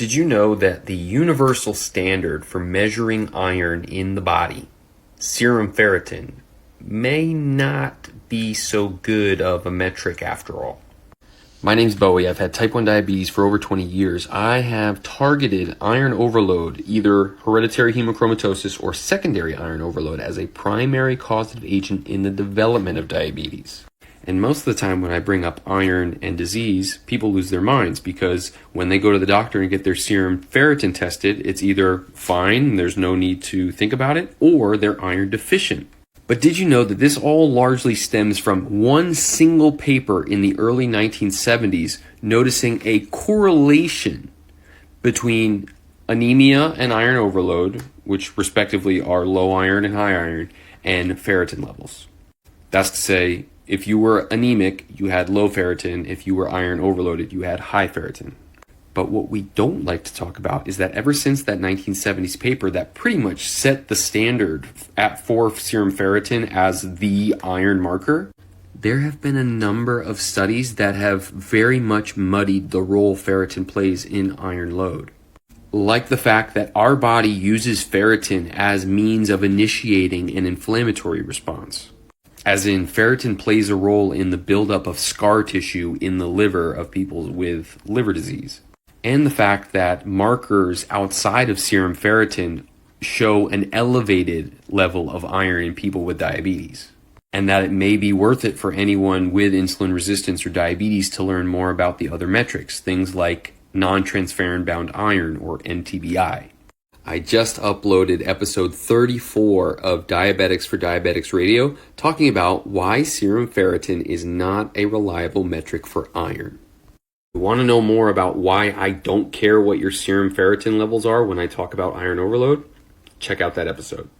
Did you know that the universal standard for measuring iron in the body, serum ferritin, may not be so good of a metric after all? My name's Bowie. I've had type 1 diabetes for over 20 years. I have targeted iron overload, either hereditary hemochromatosis or secondary iron overload, as a primary causative agent in the development of diabetes. And most of the time when I bring up iron and disease, people lose their minds because when they go to the doctor and get their serum ferritin tested, it's either fine, there's no need to think about it, or they're iron deficient. But did you know that this all largely stems from one single paper in the early 1970s noticing a correlation between anemia and iron overload, which respectively are low iron and high iron, and ferritin levels? That's to say, if you were anemic, you had low ferritin. If you were iron overloaded, you had high ferritin. But what we don't like to talk about is that ever since that 1970s paper that pretty much set the standard for serum ferritin as the iron marker, there have been a number of studies that have very much muddied the role ferritin plays in iron load. Like the fact that our body uses ferritin as means of initiating an inflammatory response. As in, ferritin plays a role in the buildup of scar tissue in the liver of people with liver disease. And the fact that markers outside of serum ferritin show an elevated level of iron in people with diabetes. And that it may be worth it for anyone with insulin resistance or diabetes to learn more about the other metrics, things like non-transferrin bound iron or NTBI. I just uploaded episode 34 of Diabetics for Diabetics Radio, talking about why serum ferritin is not a reliable metric for iron. You want to know more about why I don't care what your serum ferritin levels are when I talk about iron overload? Check out that episode.